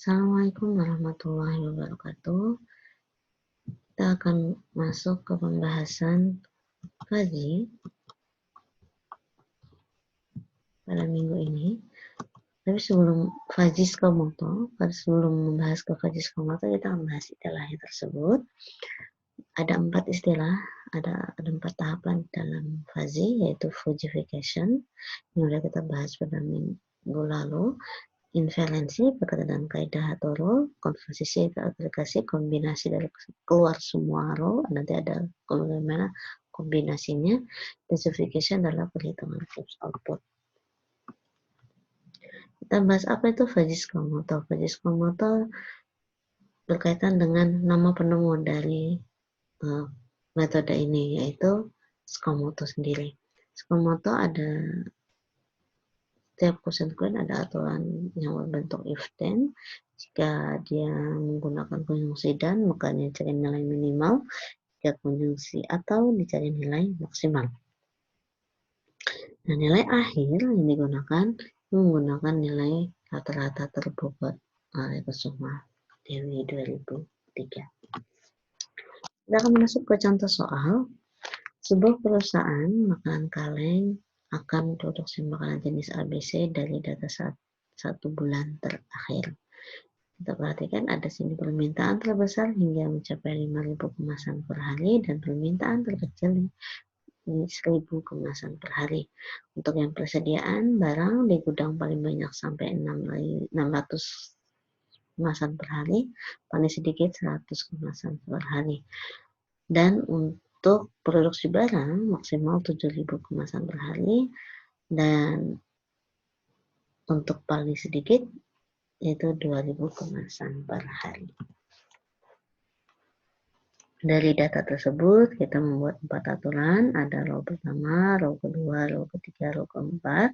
Assalamualaikum warahmatullahi wabarakatuh. Kita akan masuk ke pembahasan fuzzy pada minggu ini. Tapi sebelum fuzzy Sakamoto, sebelum membahas ke fuzzy Sakamoto, kita akan membahas istilahnya tersebut. Ada 4 istilah, ada 4 tahapan dalam fuzzy, yaitu Fujification, yang sudah kita bahas pada minggu lalu. Inferensi berkaitan dengan kaidah atau rule, konversisi ke aplikasi, kombinasi dari keluar semua rule, nanti ada bagaimana kombinasinya. Specification adalah perhitungan Gibbs output. Kita bahas apa itu fuzzy Sakamoto. Fuzzy Sakamoto berkaitan dengan nama penemu dari metode ini, yaitu Sakamoto sendiri. Sakamoto ada setiap quotient ada aturan yang berbentuk if then. Jika dia menggunakan konjungsi dan, maka dicari nilai minimal. Jika konjungsi atau, dicari nilai maksimal. Nah, nilai akhir yang digunakan menggunakan nilai rata-rata terbobot Kusuma Dewi 2003. Kita akan masuk ke contoh soal. Sebuah perusahaan makanan kaleng akan produksi makanan jenis ABC dari data 1 bulan terakhir. Kita perhatikan ada sini permintaan terbesar hingga mencapai 5.000 kemasan per hari dan permintaan terkecil 1.000 kemasan per hari. Untuk yang persediaan barang di gudang paling banyak sampai 600 kemasan per hari, paling sedikit 100 kemasan per hari. Dan untuk produksi barang maksimal 7.000 kemasan per hari, dan untuk paling sedikit yaitu 2.000 kemasan per hari. Dari data tersebut kita membuat 4 aturan, ada row pertama, row kedua, row ketiga, row keempat.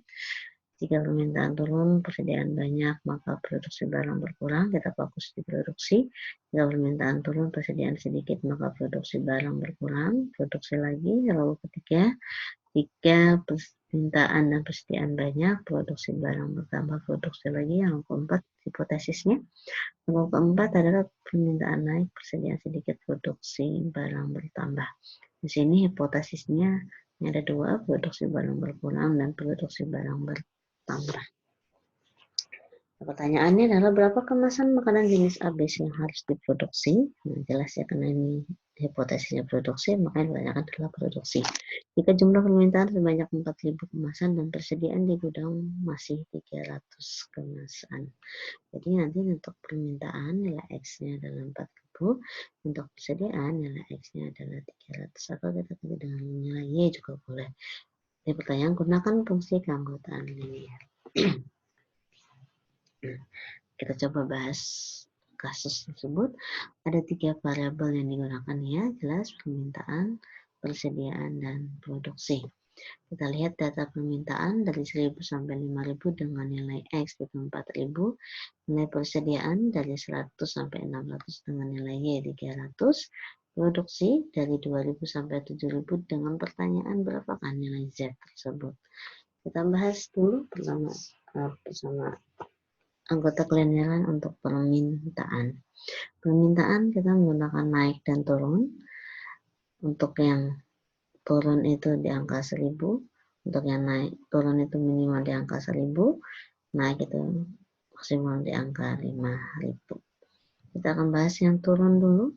Jika permintaan turun, persediaan banyak, maka produksi barang berkurang, kita fokus di produksi. Jika permintaan turun, persediaan sedikit, maka produksi barang berkurang. Produksi lagi, row ketiga. Jika permintaan dan persediaan banyak, produksi barang bertambah, produksi lagi. Yang keempat, hipotesisnya. Yang keempat adalah permintaan naik, persediaan sedikit, produksi barang bertambah. Di sini hipotesisnya ada 2, produksi barang berkurang dan produksi barang bertambah. Pertanyaannya adalah berapa kemasan makanan jenis ABC yang harus diproduksi? Nah, jelas ya, karena ini hipotesisnya produksi, makanya ditanyakan adalah produksi. Jika jumlah permintaan sebanyak 4.000 kemasan dan persediaan di gudang masih 300 kemasan. Jadi nanti untuk permintaan nilai X-nya adalah 4.000, untuk persediaan nilai X-nya adalah 300, atau kita ganti dengan nilai Y juga boleh. Ini pertanyaan, gunakan fungsi keanggotaan linear. Kita coba bahas kasus tersebut. Ada 3 variabel yang digunakan ya, jelas permintaan, persediaan, dan produksi. Kita lihat data permintaan dari 1.000 sampai 5.000 dengan nilai X itu 4.000, nilai persediaan dari 100 sampai 600 dengan nilai Y 300, produksi dari 2.000 sampai 7.000 dengan pertanyaan berapakah nilai Z tersebut. Kita bahas dulu bersama anggota kelineran untuk permintaan. Permintaan kita menggunakan naik dan turun. Untuk yang turun itu di angka 1.000, untuk yang naik turun itu minimal di angka 1.000, naik itu maksimal di angka 5.000. Kita akan bahas yang turun dulu,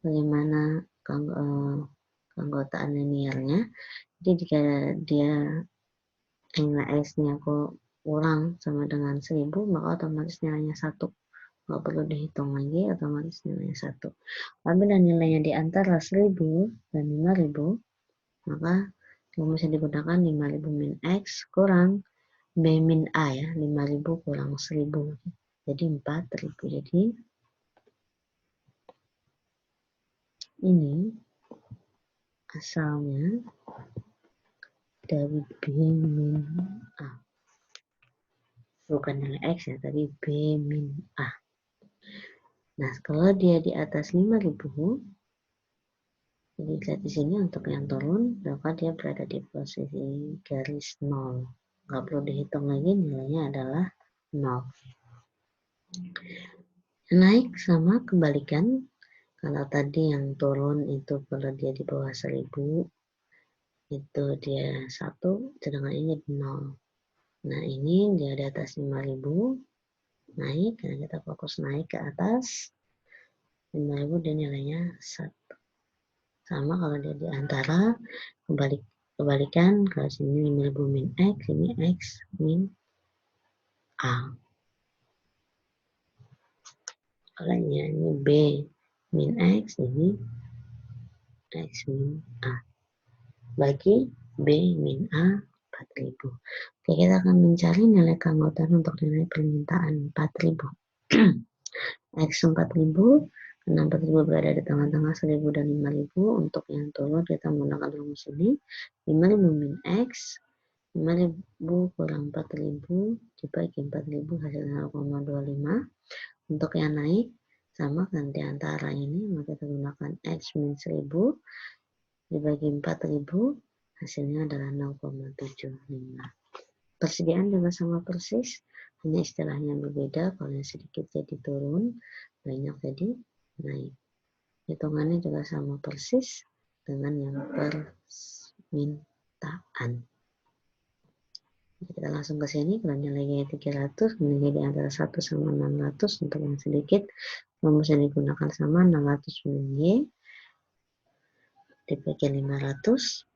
bagaimana keanggotaan linearnya. Jadi jika dia nilai X-nya kurang sama dengan 1.000, maka otomatis nilainya 1. Nggak perlu dihitung lagi, otomatis nilainya 1. Apabila nilainya di antara 1.000 dan 5.000, maka yang bisa digunakan 5.000 min X kurang B min A ya, 5.000 kurang 1.000. Jadi 4.000. Jadi ini asalnya dari B min A. Bukan nilai X ya, tapi B min A. Nah, kalau dia di atas 5.000, jadi lihat di sini untuk yang turun, maka dia berada di posisi garis 0. Nggak perlu dihitung lagi, nilainya adalah 0. Naik sama kebalikan. Kalau tadi yang turun itu kalau dia di bawah 1000 itu dia 1, sedangkan ini 0. Nah ini dia di atas 5000 naik, karena kita fokus naik ke atas 5000 dan nilainya 1. Sama kalau dia di antara kebalikan, kalau sini 5000 min X, ini X min A. Kalau ini B min X, ini X min A. Bagi B min A 4000. Oke, kita akan mencari nilai keanggotaan untuk nilai permintaan 4000. X 4000, karena 4000 berada di tengah-tengah 1000 dan 5000. Untuk yang turun kita menggunakan rumus ini. 5000 min X, 5000 kurang 4000 dibagi 4000 hasil 0,25. Untuk yang naik sama kan di antara ini, maka kita gunakan X min 1000 dibagi 4000, hasilnya adalah 0,75. Persediaan juga sama persis, hanya istilahnya berbeda. Kalau yang sedikit jadi turun, banyak jadi naik. Hitungannya juga sama persis dengan yang permintaan. Kita langsung ke sini. Kalau nilainya 300, nilai di antara 1 sama 600. Untuk yang sedikit, rumus yang digunakan sama 600 min Y dibagi 500.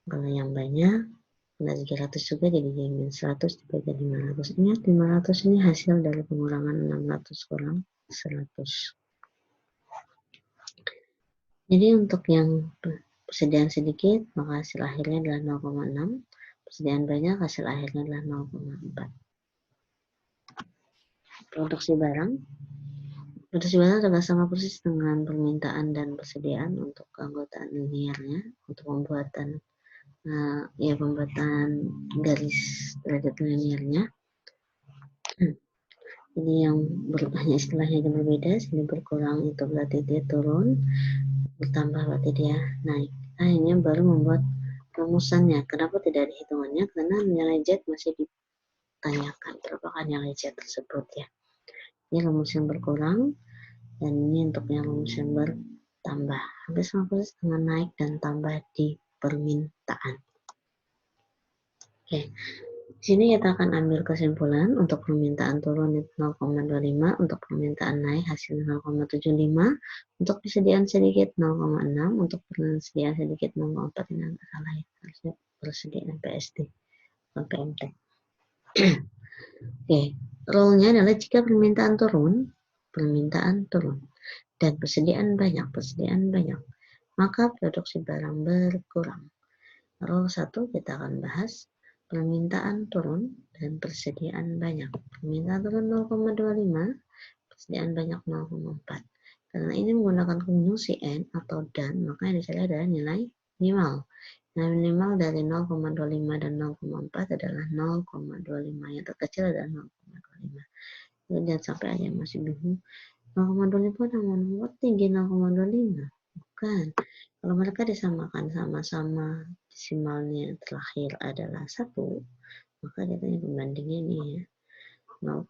Kalau yang banyak, kena 300 juga, jadi Y min 100 dibagi 500. Ingat, 500 ini hasil dari pengurangan 600 kurang 100. Jadi untuk yang persediaan sedikit, maka hasil akhirnya adalah 0,6. Persediaan banyak, hasil akhirnya adalah 0,4. Produksi barang. Produksi barang juga sama persis dengan permintaan dan persediaan untuk keanggotaan linearnya, untuk pembuatan garis derajat linearnya. Jadi yang hanya istilahnya yang berbeda. Sini berkurang itu berarti dia turun, bertambah berarti dia naik. Akhirnya baru membuat rumusannya. Kenapa tidak ada hitungannya? Karena nilai Z masih ditanyakan berapakah nilai Z tersebut ya. Ini rumus yang berkurang, dan ini untuk yang rumus yang bertambah. Hampir sama persis dengan naik dan tambah di permintaan. Oke. Di sini kita akan ambil kesimpulan. Untuk permintaan turun 0,25, untuk permintaan naik hasil 0,75, untuk persediaan sedikit 0,6, untuk persediaan sedikit 0,4. Ini agak salah ya, harusnya persediaan PSD atau PMT. Oke, rule-nya adalah jika permintaan turun dan persediaan banyak, maka produksi barang berkurang. Rule 1 kita akan bahas. Permintaan turun dan persediaan banyak. Permintaan turun 0,25, persediaan banyak 0,4. Karena ini menggunakan konjungsi and atau dan, maka yang dicari adalah nilai minimal. Nilai minimal dari 0,25 dan 0,4 adalah 0,25. Yang terkecil adalah 0,25. Jadi jangan sampai ada yang masih bingung. 0,25 namun tinggi 0,25. Bukan. Kalau mereka disamakan sama-sama desimalnya terakhir adalah 1, maka kita pembandingnya ini ya. 0,2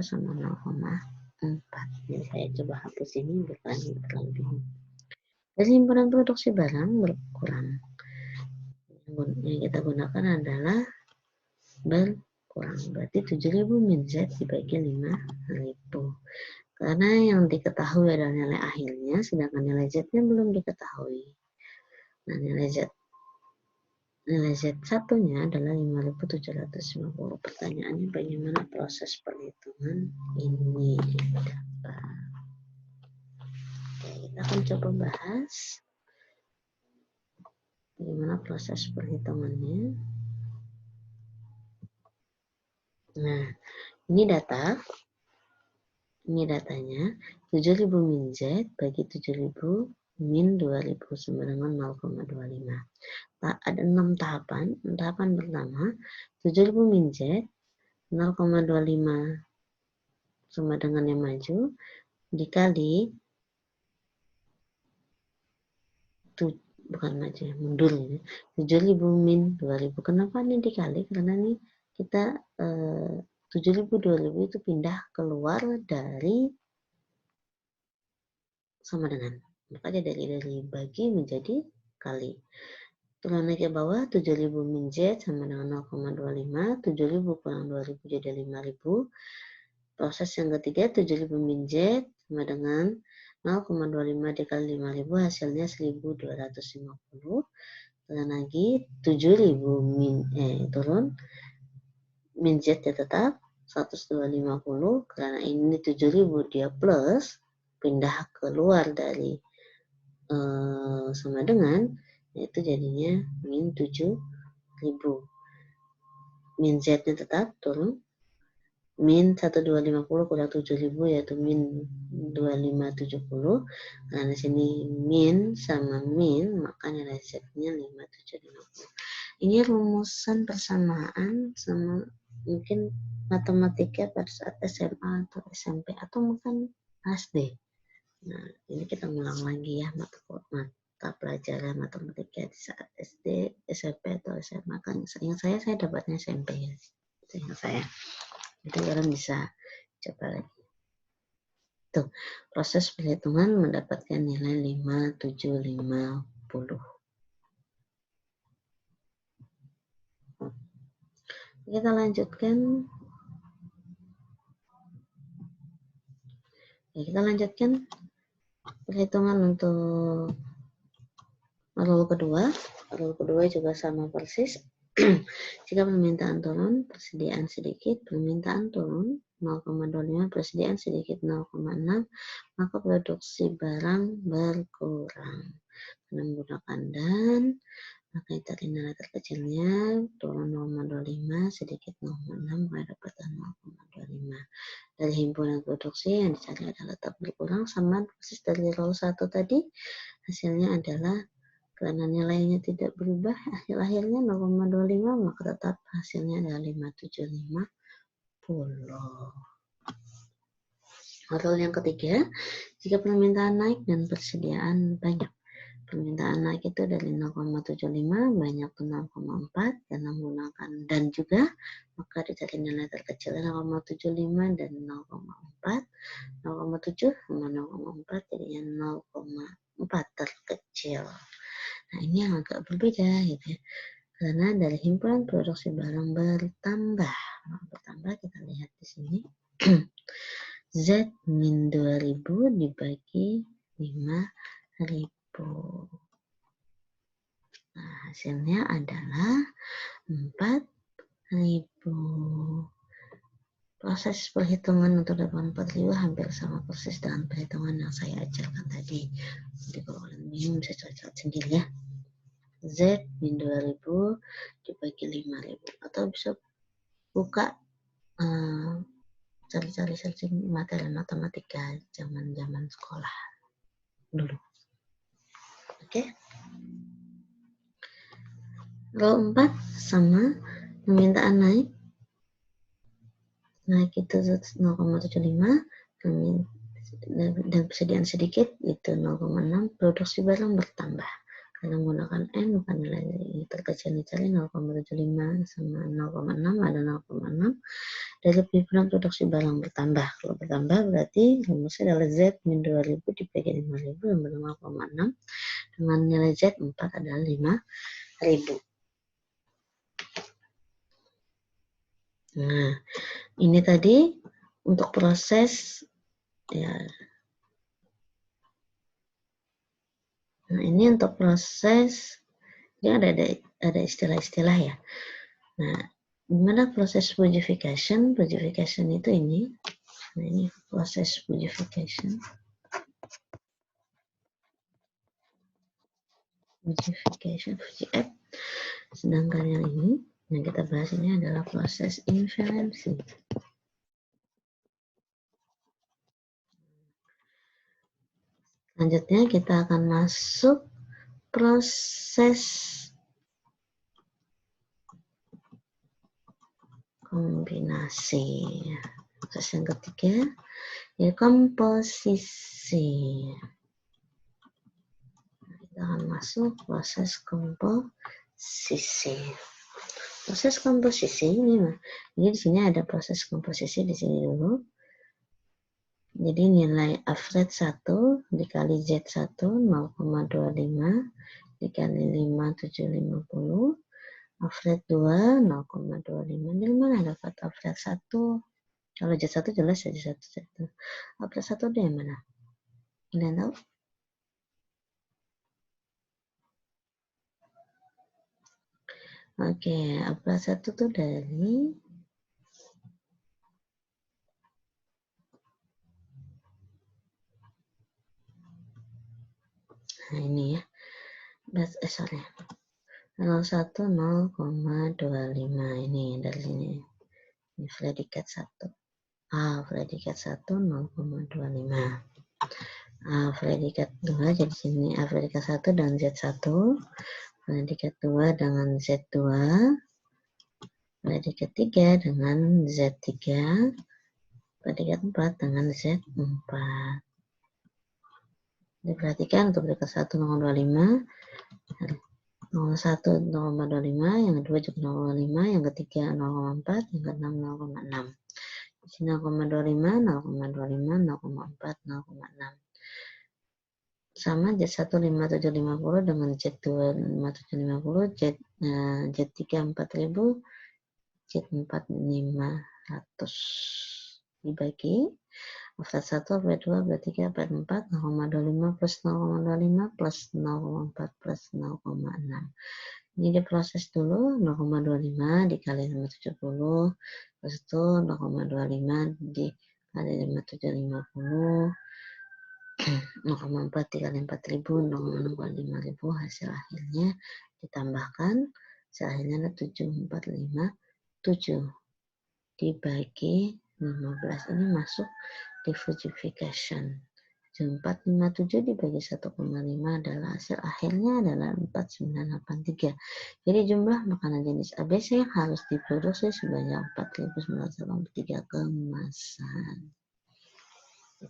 sama 0,4. Jadi saya coba hapus ini bukan terlalu bingung. Kesimpulan produksi barang berkurang. Yang kita gunakan adalah berkurang. Berarti 7.000 min Z dibagi 5.000. Karena yang diketahui adalah nilai akhirnya, sedangkan nilai Z-nya belum diketahui. Nah, nilai Z1-nya adalah 5.750. Pertanyaannya bagaimana proses perhitungan ini? Oke, kita akan coba bahas bagaimana proses perhitungannya. Nah, ini datanya 7.000 min Z bagi 7.000 min 2.000 sama dengan 0,25. Ada 6 tahapan. Tahapan pertama, 7.000 min Z 0,25 sama dengan yang maju dikali bukan maju ya, mundur ini. 7.000 min 2.000. Kenapa ini dikali? Karena ini kita 7.000, 2.000 itu pindah keluar dari sama dengan. Maka dia dari bagi menjadi kali. Turun lagi ke bawah, 7.000 min Z sama dengan 0,25. 7.000 kurang 2.000 jadi 5.000. Proses yang ketiga, 7.000 min Z sama dengan 0,25 dikali 5.000, hasilnya 1.250. Turun lagi, 7.000 turun. Min Z ya tetap 1.250, karena ini 7.000 dia plus, pindah keluar dari sama dengan, yaitu jadinya min 7.000. Min Z-nya tetap turun, min 1.250 kurang 7.000 yaitu min 2.570. Karena sini min sama min, maka nilai Z-nya 5.750. Ini rumusan persamaan sama mungkin matematika pada saat SMA atau SMP atau mungkin SD. Nah, ini kita ulang lagi ya mata pelajaran matematika di saat SD, SMP atau SMA. Kan ingat saya dapatnya SMP ya. Ingat saya. Itu kalian bisa coba lagi. Tuh, proses perhitungan mendapatkan nilai 5.750. Kita lanjutkan. Ya, kita lanjutkan perhitungan untuk rule kedua. Rule kedua juga sama persis. Jika permintaan turun, persediaan sedikit, permintaan turun 0,25, persediaan sedikit 0,6, maka produksi barang berkurang. Karena menggunakan dan, maka cari nilai terkecilnya, turun 0,25, sedikit 0,6, maka dapatkan 0,25. Dari himpunan produksi yang dicari adalah tetap berkurang, sama persis dari rule 1 tadi, hasilnya adalah karena nilainya tidak berubah, akhirnya 0,25, maka tetap hasilnya adalah 5.750. Rule yang ketiga, jika permintaan naik dan persediaan banyak. Permintaan naik itu dari 0,75, banyak ke 0,4, karena menggunakan dan juga, maka dicari nilai terkecil 0,75 dan 0,4. 0,7 sama 0,4 jadinya 0,4 terkecil. Nah, ini yang agak berbeda gitu ya. Karena dari himpunan produksi barang bertambah. Bertambah kita lihat di sini. Z min 2.000 dibagi 5.000. Nah, hasilnya adalah 4.000. Proses perhitungan untuk dapat 4.000 hampir sama persis dengan perhitungan yang saya ajarkan tadi. Jadi kalau kalian bingung bisa coba sendiri ya. Z min 2.000 dibagi 5.000. Atau bisa buka cari-cari searching materi matematika zaman sekolah dulu. Oke. Rule 4 sama permintaan naik. Naik itu 0,75 dan persediaan sedikit itu 0,6, produksi barang bertambah. Karena menggunakan N, bukan nilai terkecil dicari 0,75 sama 0,6 ada 0,6. Dari himpunan produksi barang bertambah. Kalau bertambah berarti rumusnya adalah Z min 2.000 dibagi 5.000 sama 0,6. Dengan nilai Z 4 adalah 5.000. Nah, ini tadi untuk proses ya. Nah, ini untuk proses ini ada istilah-istilah ya. Nah, gimana proses fugification? Fugification itu ini. Nah, ini proses fugification. Fugification, FUGIF. Sedangkan yang ini yang kita bahas ini adalah proses inferensi. Selanjutnya kita akan masuk proses kombinasi. Proses yang ketiga ya komposisi. Kita akan masuk proses komposisi. Proses komposisi ini mah. Jadi di sini ada proses komposisi di sini dulu. Jadi nilai average 1 dikali Z1 0,25 dikali 5750. Average 2 0,25. Dari mana dapat average 1? Kalau Z1 jelas ya Z1. Average 1 dari mana? Kalian tahu? Oke, average 1 tuh dari nah ini ya. Sorry. 01 0,25 ini dari sini. Ini predikat 1. Predikat 1 0,25. Predikat 2 jadi sini predikat 1 dengan Z1. Predikat 2 dengan Z2. Predikat 3 dengan Z3. Predikat 4 dengan Z4. Diperhatikan untuk predikat 1 0,25. 01 0,25, yang kedua juga 0,5, yang ketiga 0,4, yang keenam 0,6. Di sini 0,25, 0,25, 0,4, 0,6. Sama Z15750 dengan Z25750, Z3 4000, Z4 500. Dibagi average 1, average 2, average 3, average 4, 0,25 plus 0,25 plus 0,4 plus 0,6. Ini diproses dulu 0,25 dikali 570, terus itu 0,25 dikali 5750, 0,4 dikali 4000, 0,5 hasil akhirnya ditambahkan, hasil akhirnya ada 7457 dibagi 15 ini masuk diffusification. 457 dibagi 1,5 adalah hasil akhirnya adalah 4983. Jadi jumlah makanan jenis ABC yang harus diproduksi sebanyak 4983 kemasan.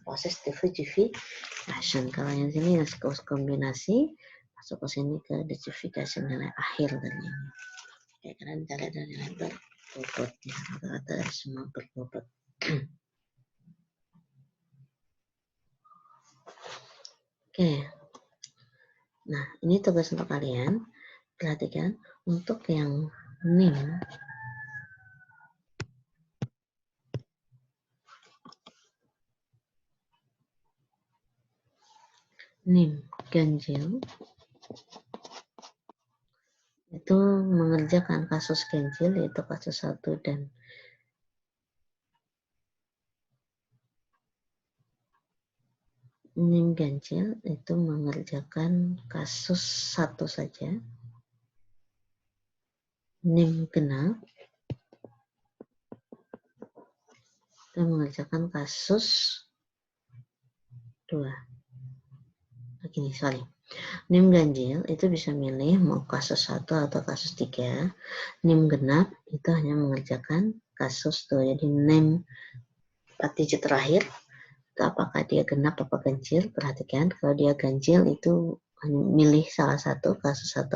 Proses diffusification. Kalau yang sini kombinasi masuk ke sini ke diffusification nilai akhir dari ini. Oke, kalian cari dari nilai berbobotnya. Rata-rata semua berbobot. Oke. Nah, ini tugas untuk kalian. Perhatikan untuk yang NIM. NIM ganjil itu mengerjakan kasus ganjil yaitu kasus 1 dan NIM ganjil itu mengerjakan kasus 1 saja. NIM genap itu mengerjakan kasus 2. Begini, sorry. NIM ganjil itu bisa milih mau kasus 1 atau kasus 3. NIM genap itu hanya mengerjakan kasus 2. Jadi NIM 4 digit terakhir itu apakah dia genap atau ganjil. Perhatikan kalau dia ganjil itu milih salah satu kasus 1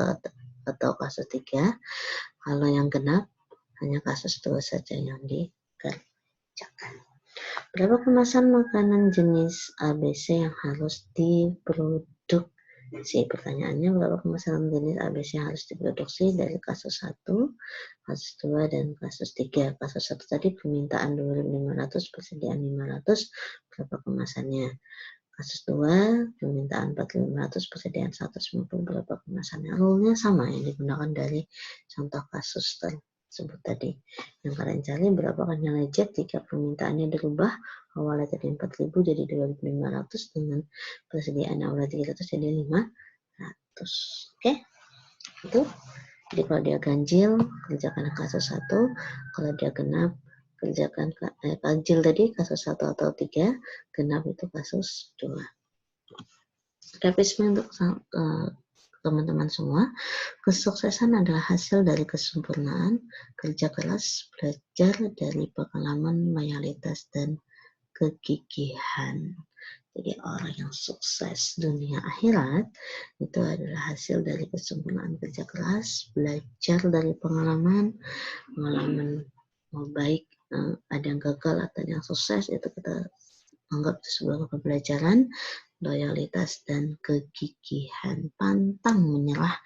atau kasus 3. Kalau yang genap hanya kasus 2 saja yang dikerjakan. Berapa kemasan makanan jenis ABC yang harus diproduksi? Pertanyaannya berapa kemasan jenis ABC yang harus diproduksi dari kasus 1, kasus 2, dan kasus 3. Kasus 1 tadi permintaan 2.500, persediaan 500, berapa kemasannya? Kasus 2, permintaan 4.500, persediaan 150, berapa kemasannya? Rule-nya sama yang digunakan dari contoh kasus tersebut tadi. Yang kalian cari berapa kan nilai Z jika permintaannya dirubah, awalnya tadi 4.000 jadi 2.500 dengan persediaan awalnya 300 jadi 500. Oke? Itu. Jadi kalau dia ganjil, kerjakan kasus 1. Kalau dia genap, kerjakan ganjil tadi kasus 1 atau 3, genap itu kasus 2. Kapisme untuk teman-teman semua, kesuksesan adalah hasil dari kesempurnaan, kerja keras, belajar dari pengalaman, loyalitas, dan kegigihan. Jadi orang yang sukses dunia akhirat itu adalah hasil dari kesempurnaan kerja keras, belajar dari pengalaman mau baik ada yang gagal atau yang sukses, itu kita anggap sebagai pembelajaran, loyalitas dan kegigihan, pantang menyerah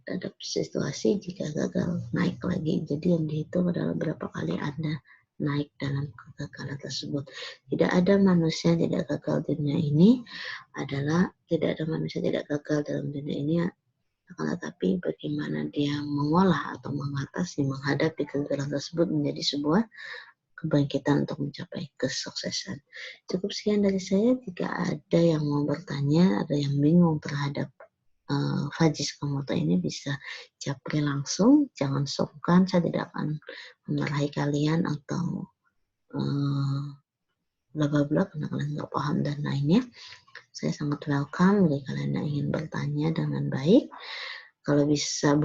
terhadap situasi. Jika gagal, naik lagi. Jadi yang dihitung adalah berapa kali Anda naik dalam kegagalan tersebut. Tidak ada manusia yang tidak gagal di dunia ini, tidak ada manusia yang tidak gagal dalam dunia ini, akan tetapi bagaimana dia mengolah atau mengatasi, menghadapi kegagalan tersebut menjadi sebuah kebangkitan untuk mencapai kesuksesan. Cukup sekian dari saya. Jika ada yang mau bertanya, ada yang bingung terhadap Fajis Komoto ini, bisa japri langsung, jangan sungkan, saya tidak akan memarahi kalian atau bla bla bla karena kalian nggak paham dan lainnya. Saya sangat welcome bagi kalian yang ingin bertanya dengan baik. Kalau bisa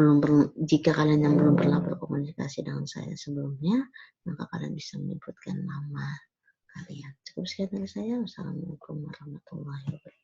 jika kalian yang belum pernah berkomunikasi dengan saya sebelumnya, maka kalian bisa menyebutkan nama kalian. Cukup sekian dari saya. Wassalamualaikum warahmatullahi wabarakatuh.